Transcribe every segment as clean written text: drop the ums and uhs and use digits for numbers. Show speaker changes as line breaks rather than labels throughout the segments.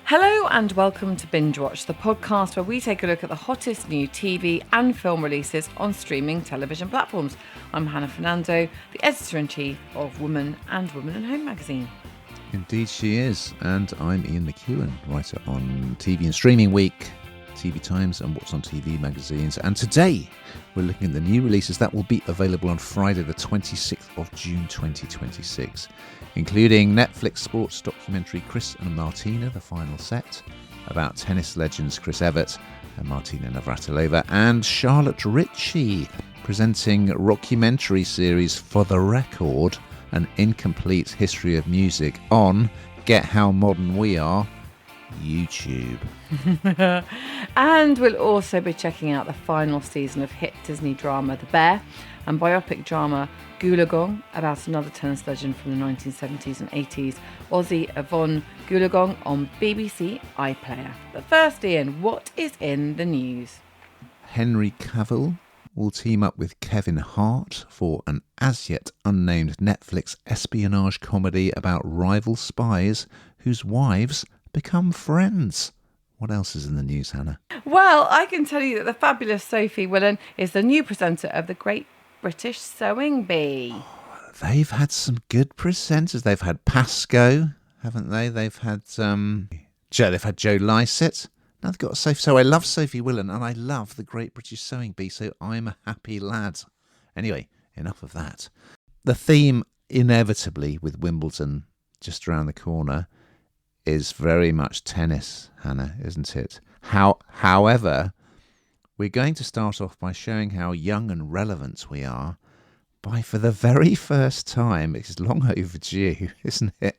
Hello and welcome to Bingewatch, the podcast where we take a look at the hottest new TV and film releases on streaming television platforms. I'm Hannah Fernando, the editor-in-chief of Woman and Home magazine.
Indeed she is, and I'm Ian McEwen, writer on TV and Streaming Week, TV Times and What's on TV magazines. And today we're looking at the new releases that will be available on Friday the 26th of June 2026, including Netflix sports documentary Chris and Martina, The Final Set, about tennis legends Chris Evert and Martina Navratilova, and Charlotte Ritchie presenting rockumentary series For the Record, an incomplete history of music on, get how modern we are, YouTube.
And we'll also be checking out the final season of hit Disney drama The Bear and biopic drama Goolagong, about another tennis legend from the 1970s and 80s, Aussie Yvonne Goolagong, on BBC iPlayer. But first, Ian, what is in the news?
Henry Cavill will team up with Kevin Hart for an as-yet unnamed Netflix espionage comedy about rival spies whose wives become friends. What else is in the news, Hannah?
Well, I can tell you that the fabulous Sophie Willan is the new presenter of the Great British Sewing Bee.
They've had some good presenters. They've had Pasco, haven't they? They've had Joe Lycett. Now they've got Sophie. So I love Sophie Willan and I love the Great British Sewing Bee, so I'm a happy lad. Anyway, enough of that. The theme, inevitably, with Wimbledon just around the corner, is very much tennis, Hannah, isn't it? However, we're going to start off by showing how young and relevant we are by, for the very first time, it's long overdue, isn't it?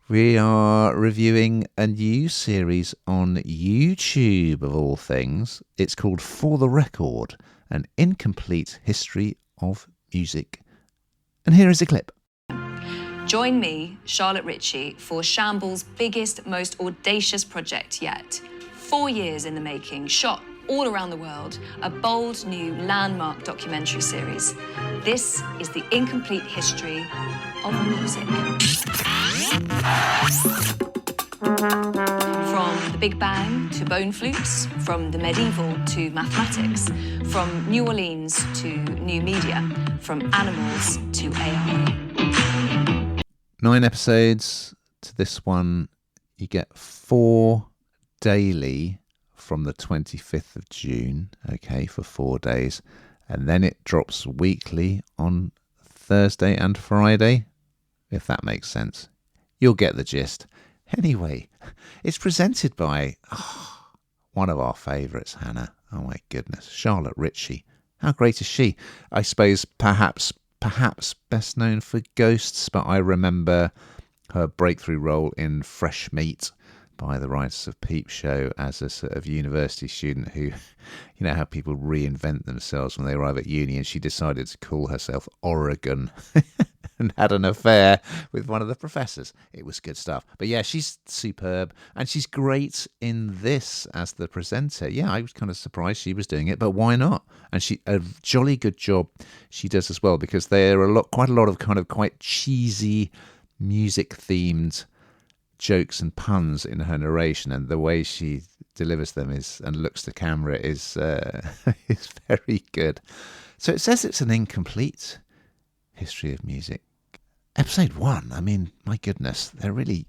We are reviewing a new series on YouTube, of all things. It's called For the Record, an incomplete history of music. And here is a clip.
Join me, Charlotte Ritchie, for Shamble's biggest, most audacious project yet. 4 years in the making, shot all around the world, a bold new landmark documentary series. This is the incomplete history of music. From the Big Bang to bone flutes, from the medieval to mathematics, from New Orleans to new media, from animals to AI.
9 episodes to this one. You get 4 daily from the 25th of June, okay, for 4 days. And then it drops weekly on Thursday and Friday, if that makes sense. You'll get the gist. Anyway, it's presented by one of our favourites, Hannah. Oh my goodness, Charlotte Ritchie. How great is she? I suppose perhaps best known for Ghosts, but I remember her breakthrough role in Fresh Meat by the writers of Peep Show as a sort of university student who, you know how people reinvent themselves when they arrive at uni, and she decided to call herself Oregon and had an affair with one of the professors. It was good stuff. But yeah, she's superb, and she's great in this as the presenter. Yeah, I was kind of surprised she was doing it, but why not? And she, a jolly good job she does as well, because there are quite a lot of kind of quite cheesy music-themed jokes and puns in her narration, and the way she delivers them is, and looks to camera, is is very good. So it says it's an incomplete history of music. Episode 1, I mean, my goodness, they're really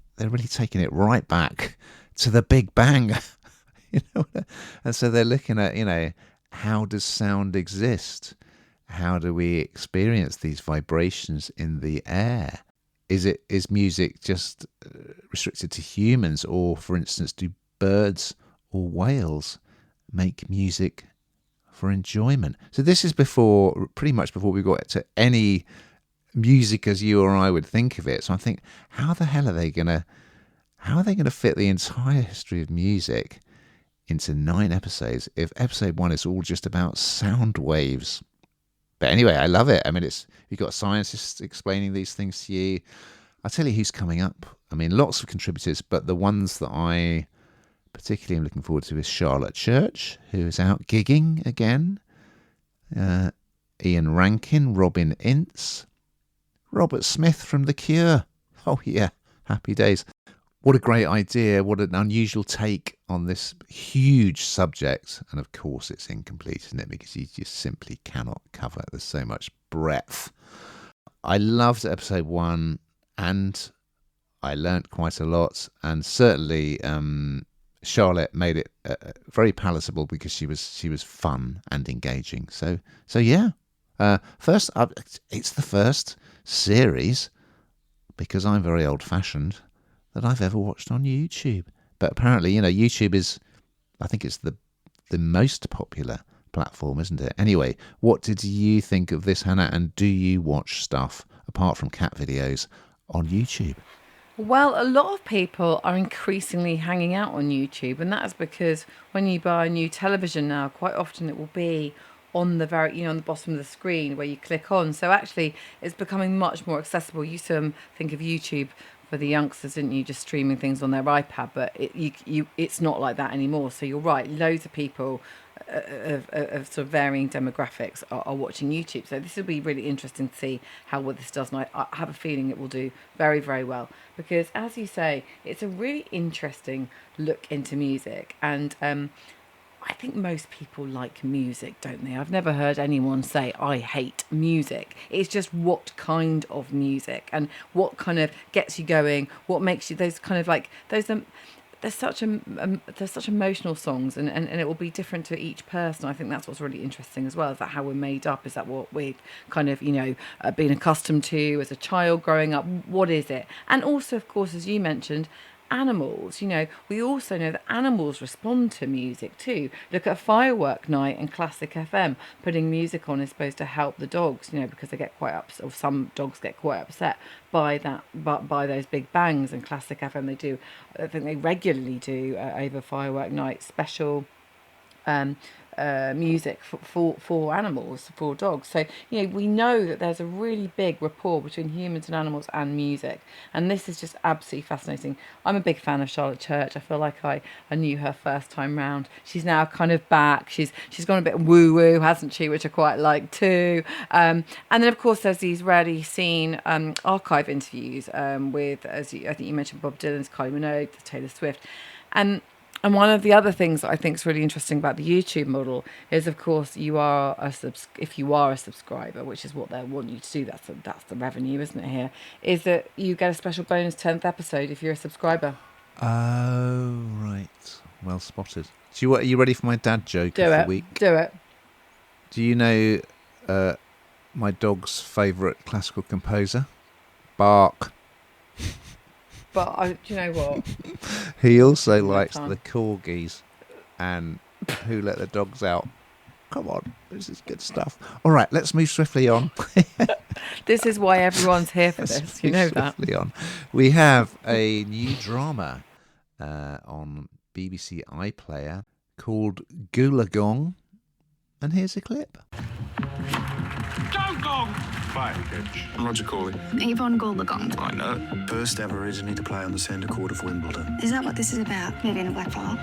taking it right back to the Big Bang. You know, and so they're looking at, you know, how does sound exist? How do we experience these vibrations in the air? Is music just restricted to humans, or, for instance, do birds or whales make music for enjoyment? So this is pretty much before we got to any music as you or I would think of it. So I think, how the hell are they gonna fit the entire history of music into 9 episodes if episode 1 is all just about sound waves? But anyway, I love it. I mean, you've got scientists explaining these things to you. I'll tell you who's coming up. I mean, lots of contributors, but the ones that I particularly am looking forward to is Charlotte Church, who is out gigging again. Ian Rankin, Robin Ince, Robert Smith from The Cure. Oh yeah, happy days. What a great idea. What an unusual take on this huge subject. And of course, it's incomplete, isn't it? Because you just simply cannot cover it. There's so much breadth. I loved episode 1 and I learnt quite a lot. And certainly Charlotte made it very palatable because she was fun and engaging. So yeah. First up, it's the first series, because I'm very old-fashioned, that I've ever watched on YouTube. But apparently, YouTube is, I think it's the most popular platform, isn't it? Anyway, what did you think of this, Hannah? And do you watch stuff, apart from cat videos, on YouTube?
Well, a lot of people are increasingly hanging out on YouTube, and that is because when you buy a new television now, quite often it will be on the on the bottom of the screen where you click on. So actually, it's becoming much more accessible. You used to think of YouTube for the youngsters, didn't you, just streaming things on their iPad, but it's not like that anymore. So you're right, loads of people of sort of varying demographics are watching YouTube. So this will be really interesting to see how well this does, and I have a feeling it will do very, very well, because as you say, it's a really interesting look into music, and I think most people like music, don't they? I've never heard anyone say, I hate music. It's just what kind of music and what kind of gets you going, what makes you, those kind of like, those, there's such emotional songs, and it will be different to each person. I think that's what's really interesting as well. Is that how we're made up? Is that what we've kind of, been accustomed to as a child growing up? What is it? And also, of course, as you mentioned, animals. We also know that animals respond to music too. Look at Firework Night and Classic FM. Putting music on is supposed to help the dogs, because they get quite upset, or some dogs get quite upset by that, but by those big bangs. And Classic FM, I think they regularly do over Firework Night special music for animals, for dogs. So we know that there's a really big rapport between humans and animals and music, and this is just absolutely fascinating. I'm a big fan of Charlotte Church. I feel like I knew her first time round. She's now kind of back. She's gone a bit woo woo, hasn't she, which I quite like too. And then of course there's these rarely seen archive interviews with, I think you mentioned Bob Dylan's, Kylie Minogue, Taylor Swift, and one of the other things that I think is really interesting about the YouTube model is, of course, if you are a subscriber, which is what they want you to do, that's the revenue, isn't it, here, is that you get a special bonus 10th episode if you're a subscriber.
Oh, right. Well spotted. Are you ready for my dad joke of the week?
Do it.
Do you know my dog's favourite classical composer? Bach.
But do you know what?
He also likes the corgis and Who Let the Dogs Out. Come on, this is good stuff. All right, let's move swiftly on.
This is why everyone's here for this. You know that.
Swiftly on. We have a new drama on BBC iPlayer called Goolagong, and here's a clip.
Goolagong! Fine, Ritchie. I'm Roger Corley.
Yvonne Goolagong.
I know.
First Aboriginal to play on the centre court of Wimbledon.
Is that what this is about? Movie in a black file?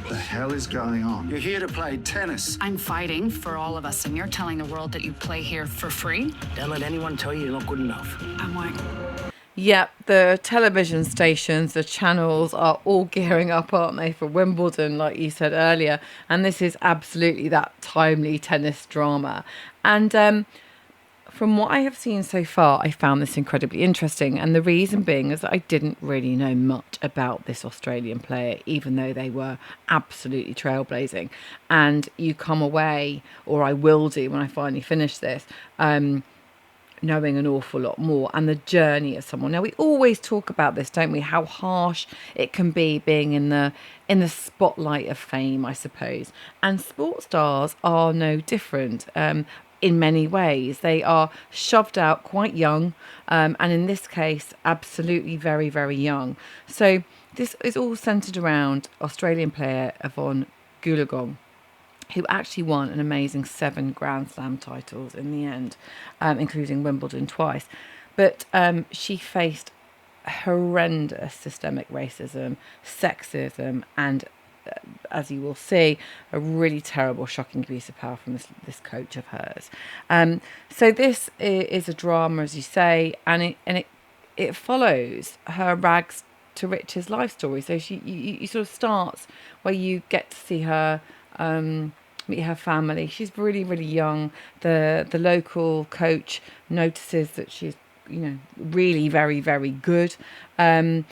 The hell is going on? You're here to play tennis.
I'm fighting for all of us, and you're telling the world that you play here for free?
Don't let anyone tell you you're not good enough.
I'm like...
Yep, the television stations, the channels are all gearing up, aren't they, for Wimbledon, like you said earlier. And this is absolutely that timely tennis drama. And from what I have seen so far, I found this incredibly interesting. And the reason being is that I didn't really know much about this Australian player, even though they were absolutely trailblazing. And you come away, or I will do when I finally finish this, knowing an awful lot more, and the journey of someone. Now, we always talk about this, don't we? How harsh it can be being in the spotlight of fame, I suppose. And sports stars are no different. In many ways, they are shoved out quite young, and in this case, absolutely very, very young. So this is all centred around Australian player Yvonne Goolagong, who actually won an amazing 7 Grand Slam titles in the end, including Wimbledon twice. But she faced horrendous systemic racism, sexism, and, as you will see, a really terrible, shocking abuse of power from this coach of hers. So this is a drama, as you say, and it follows her rags to riches life story. So you sort of starts where you get to see her meet her family. She's really, really young. The local coach notices that she's, really very, very good, and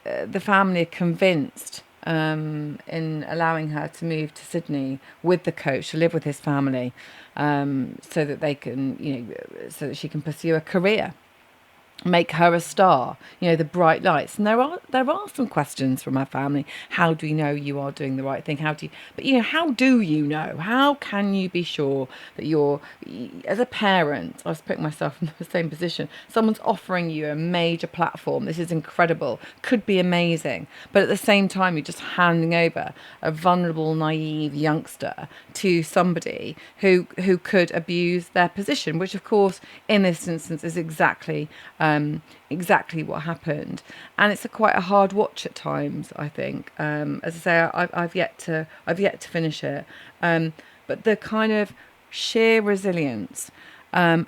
the family are convinced in allowing her to move to Sydney with the coach to live with his family, so that they can, so that she can pursue a career, make her a star, the bright lights. And there are some questions from her family. How do you know you are doing the right thing? How do you know? How can you be sure that you're, as a parent, I was putting myself in the same position, someone's offering you a major platform, this is incredible, could be amazing, but at the same time you're just handing over a vulnerable, naive youngster to somebody who could abuse their position, which of course in this instance is exactly what happened. And it's quite a hard watch at times, I think. As I say, I've yet to finish it, but the kind of sheer resilience, and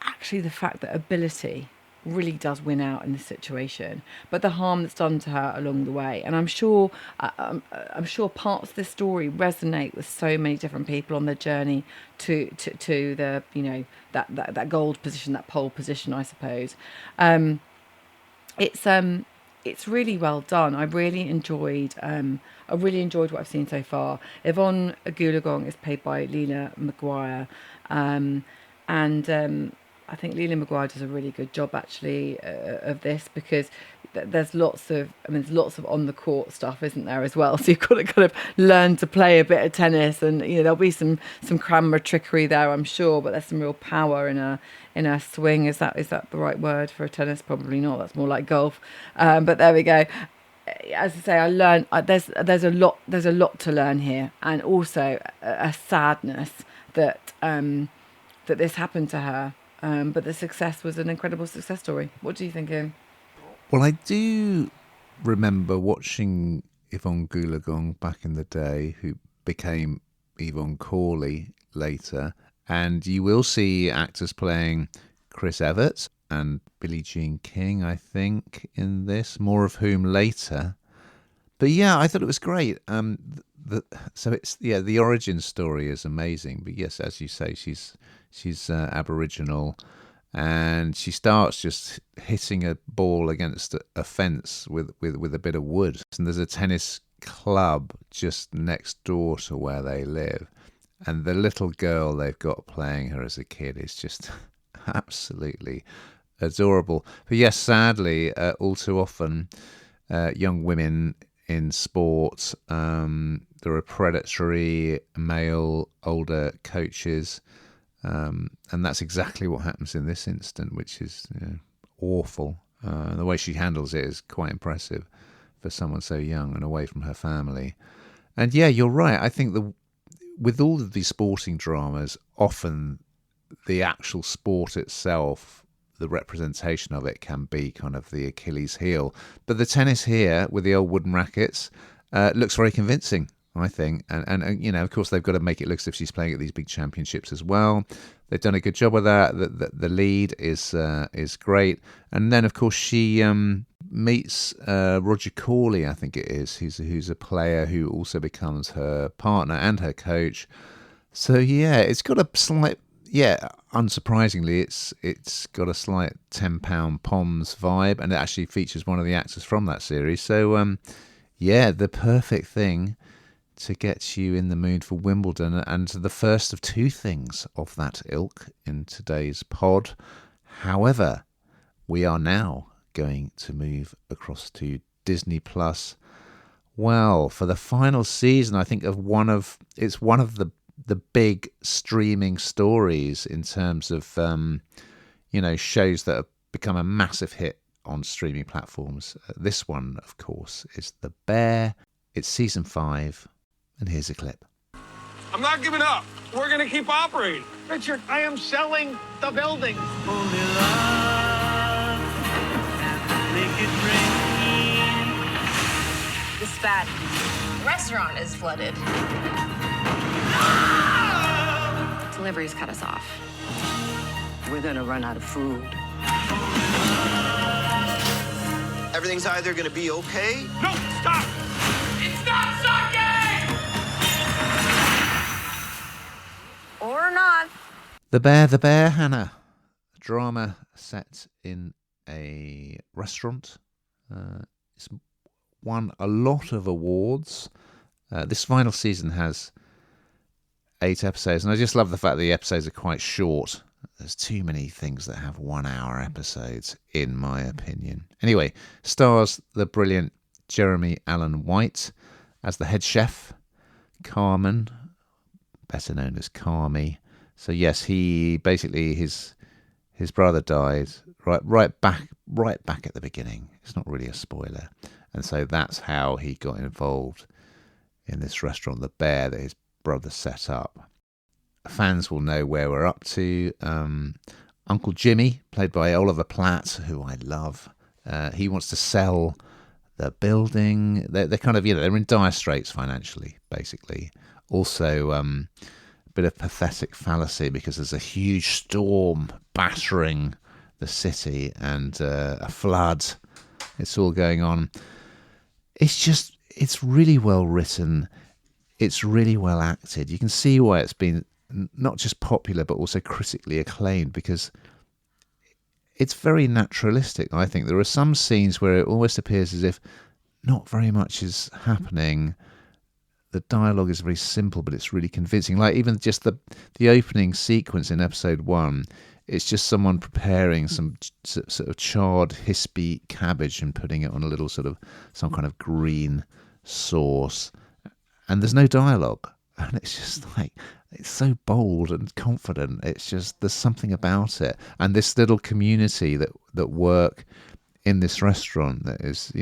actually the fact that ability really does win out in this situation, but the harm that's done to her along the way. And I'm sure parts of this story resonate with so many different people on their journey to the that gold position, that pole position, I suppose. It's really well done. I really enjoyed what I've seen so far. Yvonne Goolagong is played by Leela Maguire, and I think Leela Maguire does a really good job actually of this, because there's lots of on the court stuff, isn't there, as well? So you've got to kind of learn to play a bit of tennis, and there'll be some camera trickery there, I'm sure, but there's some real power in her swing. Is that the right word for a tennis? Probably not. That's more like golf. But there we go. As I say, I learned there's a lot to learn here, and also a sadness that this happened to her. But the success was an incredible success story. What do you think, Ian?
Well, I do remember watching Yvonne Goolagong back in the day, who became Yvonne Corley later. And you will see actors playing Chris Evert and Billie Jean King, I think, in this, more of whom later. But yeah, I thought it was great. The origin story is amazing. But yes, as you say, she's Aboriginal, and she starts just hitting a ball against a fence with a bit of wood. And there's a tennis club just next door to where they live, and the little girl they've got playing her as a kid is just absolutely adorable. But yes, sadly, all too often, young women in sport, there are predatory male older coaches. And that's exactly what happens in this instance, which is awful. The way she handles it is quite impressive for someone so young and away from her family. And yeah, you're right. I think with all of these sporting dramas, often the actual sport itself, the representation of it, can be kind of the Achilles heel. But the tennis here with the old wooden rackets looks very convincing, I think, and of course they've got to make it look as if she's playing at these big championships as well. They've done a good job with that. The lead is great, and then of course she meets Roger Corley, I think it is, who's a player who also becomes her partner and her coach. So yeah, it's got a slight, unsurprisingly, it's got a slight 10 £10 Poms vibe, and it actually features one of the actors from that series. So the perfect thing to get you in the mood for Wimbledon, and the first of two things of that ilk in today's pod. However, we are now going to move across to Disney Plus. Well, for the final season, I think it's one of the big streaming stories in terms of shows that have become a massive hit on streaming platforms. This one, of course, is The Bear. It's season 5. And here's a clip.
I'm not giving up. We're going to keep operating.
Richard, I am selling the building.
Only love, make it rain.
It's bad. The restaurant is flooded.
Deliveries cut us off.
We're gonna run out of food.
Everything's either going to be okay.
No, stop! It's not sucking!
Or not.
The Bear, Hannah. A drama set in a restaurant. It's won a lot of awards. This final season has 8 episodes, and I just love the fact that the episodes are quite short. There's too many things that have 1-hour episodes, in my opinion. Anyway, stars the brilliant Jeremy Allen White as the head chef, Carmen, better known as Carmy. So yes, he basically his brother died right back at the beginning. It's not really a spoiler, and so that's how he got involved in this restaurant, the Bear, that his brother set up. Fans will know where we're up to. Uncle Jimmy, played by Oliver Platt, who I love. He wants to sell the building. They're kind of, they're in dire straits financially, basically. Also, a bit of pathetic fallacy because there's a huge storm battering the city and a flood. It's all going on. It's really well written. It's really well acted. You can see why it's been not just popular but also critically acclaimed, because it's very naturalistic. I think there are some scenes where it almost appears as if not very much is happening. The dialogue is very simple, but it's really convincing. Like even just the opening sequence in episode 1, it's just someone preparing some sort of charred hispy cabbage and putting it on a little sort of some kind of green sauce, and there's no dialogue, and it's just like, it's so bold and confident. It's just, there's something about it. And this little community that work in this restaurant that is,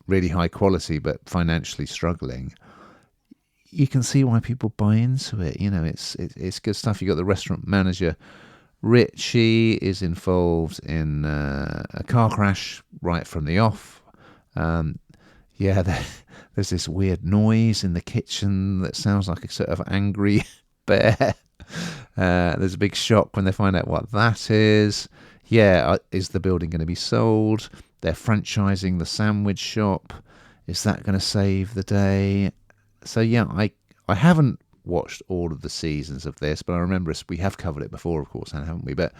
really high quality but financially struggling, you can see why people buy into it. It's good stuff. You got the restaurant manager, Ritchie, is involved in a car crash right from the off. There's this weird noise in the kitchen that sounds like a sort of angry bear. There's a big shock when they find out what that is. Is the building going to be sold? They're franchising the sandwich shop. Is that going to save the day? So I haven't watched all of the seasons of this, but I remember we have covered it before, of course, haven't we? But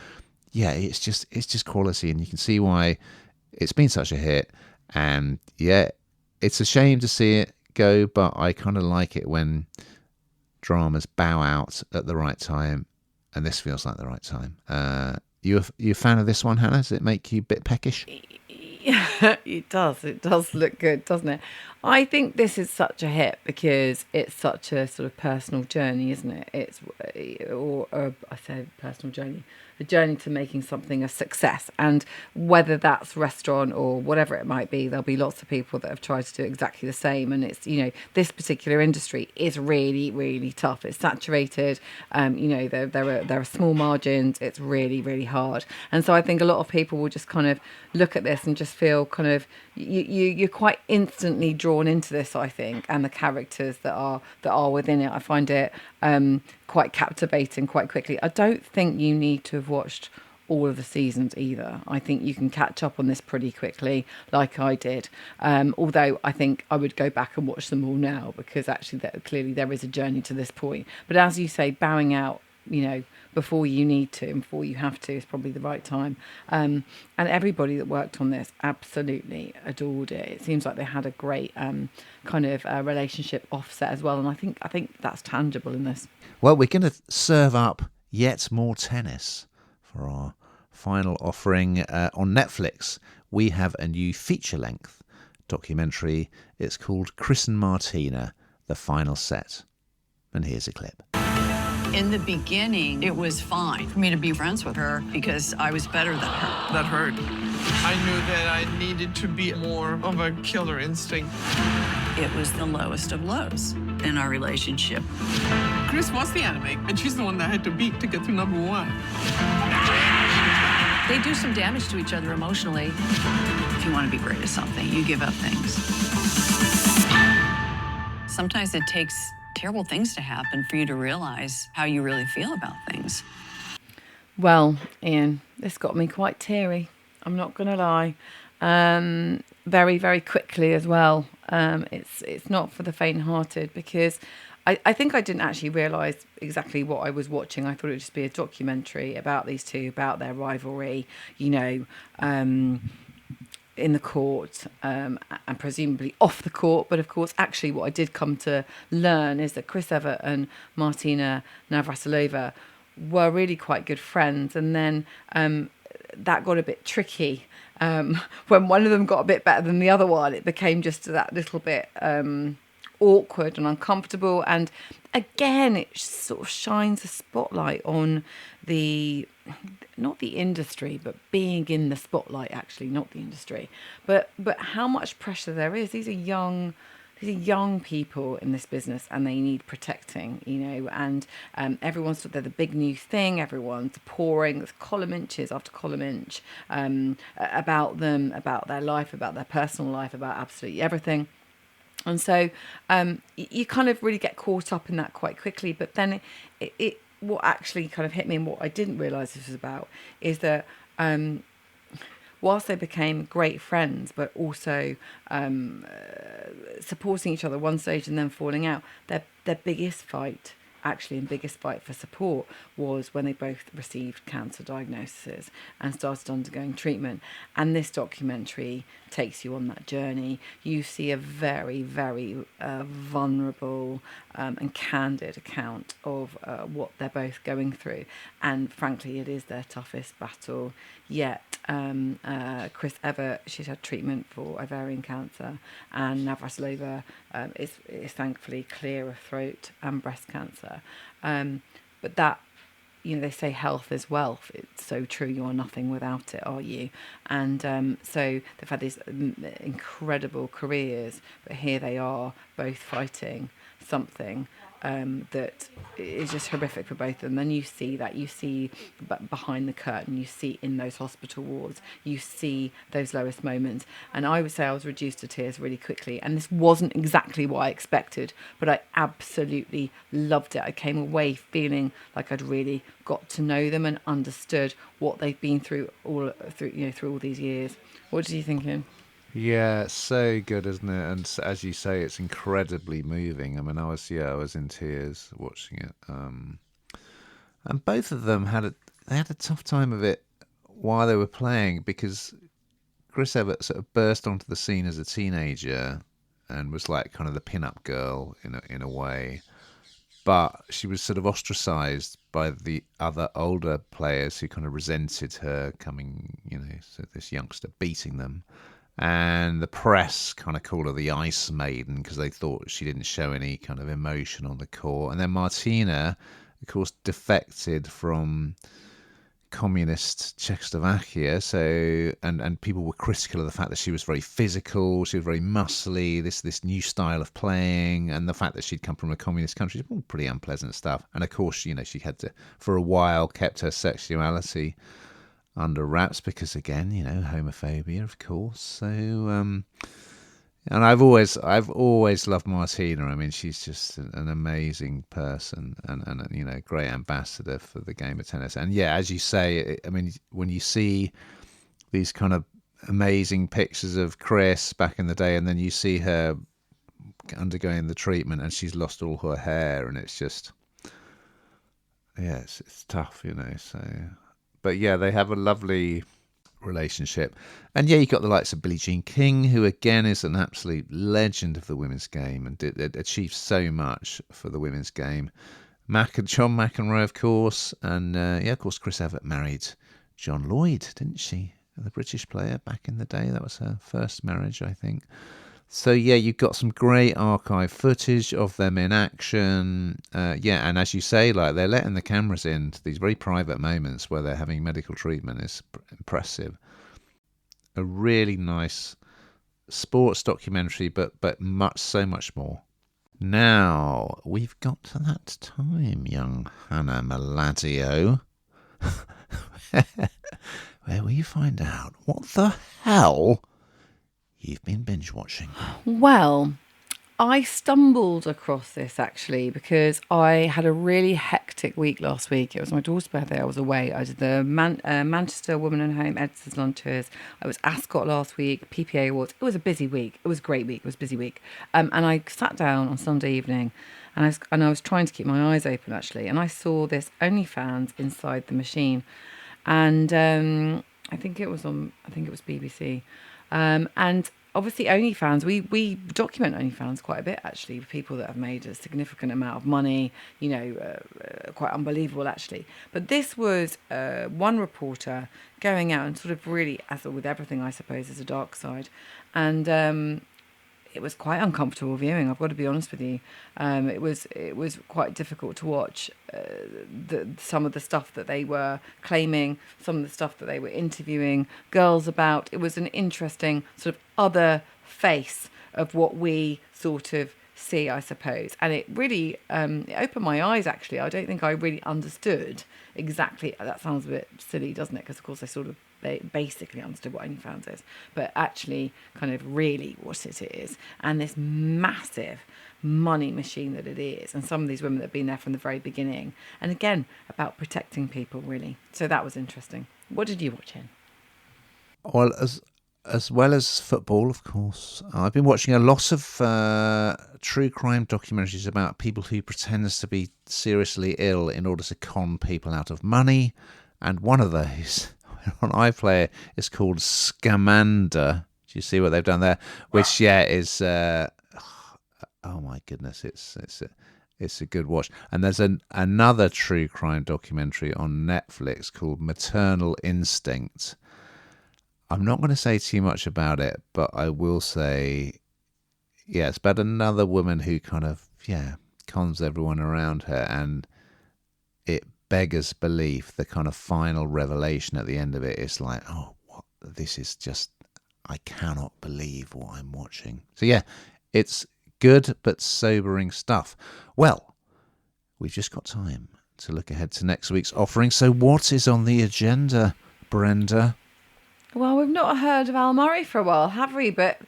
it's just quality, and you can see why it's been such a hit. And it's a shame to see it go, but I kind of like it when dramas bow out at the right time, and this feels like the right time. You a fan of this one, Hannah? Does it make you a bit peckish?
Yeah, it does. It does look good, doesn't it? I think this is such a hit because it's such a sort of personal journey, isn't it? I say personal journey, a journey to making something a success. And whether that's restaurant or whatever it might be, there'll be lots of people that have tried to do exactly the same. And it's, this particular industry is really, really tough. It's saturated. There are small margins. It's really, really hard. And so I think a lot of people will just kind of look at this and just feel kind of, you're quite instantly drawn into this, I think, and the characters that are within it. I find it quite captivating quite quickly. I don't think you need to have watched all of the seasons either. I think you can catch up on this pretty quickly, like I did. Although I think I would go back and watch them all now, because actually clearly there is a journey to this point. But as you say, bowing out, before you need to and before you have to is probably the right time. And everybody that worked on this absolutely adored it. It seems like they had a great kind of relationship offset as well. And I think that's tangible in this.
Well, we're going to serve up yet more tennis for our final offering on Netflix. We have a new feature-length documentary. It's called Chris Martina, The Final Set. And here's a clip.
In the beginning, it was fine for me to be friends with her because I was better than her.
That hurt. I knew that I needed to be more of a killer instinct.
It was the lowest of lows in our relationship.
Chris was the enemy, and she's the one that I had to beat to get to number 1.
They do some damage to each other emotionally.
If you want to be great at something, you give up things. Sometimes it takes terrible things to happen for you to realize how you really feel about things.
Well, Ian, This got me quite teary. I'm not going to lie. Very, very quickly as well. It's not for the faint-hearted, because I think I didn't actually realise exactly what I was watching. I thought it would just be a documentary about these two, about their rivalry, in the court, and presumably off the court. But of course, actually what I did come to learn is that Chris Evert and Martina Navratilova were really quite good friends. And then that got a bit tricky. When one of them got a bit better than the other one, it became just that little bit awkward and uncomfortable. And again, it sort of shines a spotlight on not the industry, but being in the spotlight, actually, not the industry, but how much pressure there is. These are young people in this business, and they need protecting, and everyone's thought they're the big new thing. Everyone's pouring column inches after column inch about them, about their life, about their personal life, about absolutely everything. And so you kind of really get caught up in that quite quickly. But then it what actually kind of hit me, and what I didn't realise this was about, is that whilst they became great friends, but also supporting each other at one stage and then falling out, their biggest fight for support was when they both received cancer diagnoses and started undergoing treatment. And this documentary takes you on that journey. You see a very, very vulnerable and candid account of what they're both going through. And frankly, it is their toughest battle yet. Chris Evert, she's had treatment for ovarian cancer, and Navratilova is thankfully clear of throat and breast cancer. But that, they say health is wealth. It's so true. You are nothing without it, are you? And so they've had these incredible careers, but here they are both fighting something that is just horrific for both of them. Then you see behind the curtain, you see in those hospital wards, you see those lowest moments. And I would say I was reduced to tears really quickly. And this wasn't exactly what I expected, but I absolutely loved it. I came away feeling like I'd really got to know them and understood what they've been through all these years. What did you think, Ian?
Yeah, it's so good, isn't it? And as you say, it's incredibly moving. I mean, I was in tears watching it. And both of them had a tough time of it while they were playing, because Chris Evert sort of burst onto the scene as a teenager and was like kind of the pin-up girl in a way. But she was sort of ostracised by the other older players who kind of resented her coming, so this youngster beating them. And the press kind of called her the Ice Maiden because they thought she didn't show any kind of emotion on the court. And then Martina, of course, defected from communist Czechoslovakia. So and people were critical of the fact that she was very physical, she was very muscly, this new style of playing, and the fact that she'd come from a communist country, all pretty unpleasant stuff. And of course, she had to, for a while, kept her sexuality under wraps because, again, homophobia, of course. So, and I've always loved Martina. I mean, she's just an amazing person and a great ambassador for the game of tennis. And yeah, as you say, I mean, when you see these kind of amazing pictures of Chris back in the day, and then you see her undergoing the treatment and she's lost all her hair, and it's just, yeah, it's tough, so. But yeah, they have a lovely relationship. And yeah, you got the likes of Billie Jean King, who again is an absolute legend of the women's game and achieved so much for the women's game. John McEnroe, of course. And of course, Chris Evert married John Lloyd, didn't she? The British player back in the day. That was her first marriage, I think. So yeah, you've got some great archive footage of them in action. And as you say, like, they're letting the cameras in to these very private moments where they're having medical treatment. Is impressive. A really nice sports documentary, but so much more. Now we've got to that time, young Hannah Maladio, where we find out what the hell you've been binge watching.
Well, I stumbled across this actually because I had a really hectic week last week. It was my daughter's birthday. I was away. I did the Manchester Woman and Home Editors Lunch Tours. I was Ascot last week, PPA Awards. It was a busy week. It was a great week. It was a busy week. And I sat down on Sunday evening and I was trying to keep my eyes open actually. And I saw this OnlyFans inside the machine. And I think it was BBC. And obviously OnlyFans, we document OnlyFans quite a bit actually, with people that have made a significant amount of money, quite unbelievable actually. But this was one reporter going out and sort of really, as with everything I suppose, is a dark side. And it was quite uncomfortable viewing, I've got to be honest with you. It was quite difficult to watch some of the stuff that they were claiming, some of the stuff that they were interviewing girls about. It was an interesting sort of other face of what we sort of see, I suppose. And it really it opened my eyes, actually. I don't think I really understood exactly. That sounds a bit silly, doesn't it? Because, of course, I sort of basically understood what OnlyFans is, but actually kind of really what it is, and this massive money machine that it is, and some of these women that have been there from the very beginning, and again about protecting people, really. So that was interesting. What did you watch in?
Well, as well as football, of course, I've been watching a lot of true crime documentaries about people who pretend to be seriously ill in order to con people out of money, and one of those on iPlayer is called Scamander. Do you see what they've done there? Which, is oh my goodness, it's a good watch. And there's another true crime documentary on Netflix called Maternal Instinct. I'm not going to say too much about it, but I will say, it's about another woman who kind of cons everyone around her, and it beggars belief. The kind of final revelation at the end of it is like, oh, what? This is just, I cannot believe what I'm watching. So it's good but sobering stuff. Well, we've just got time to look ahead to next week's offering. So what is on the agenda, Brenda?
Well, we've not heard of Al Murray for a while, have we? But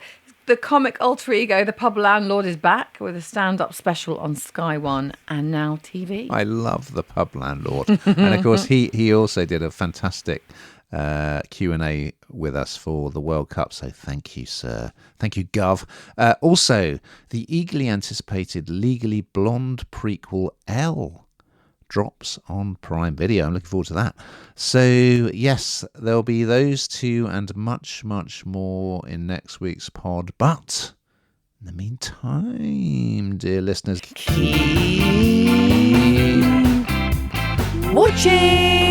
the comic alter ego, the pub landlord, is back with a stand-up special on Sky One and Now TV.
I love the pub landlord. And of course, he also did a fantastic Q&A with us for the World Cup. So thank you, sir. Thank you, Gov. Also, the eagerly anticipated Legally Blonde prequel Elle drops on Prime Video. I'm looking forward to that. So, yes, there'll be those two and much, much more in next week's pod. But in the meantime, dear listeners, keep
watching.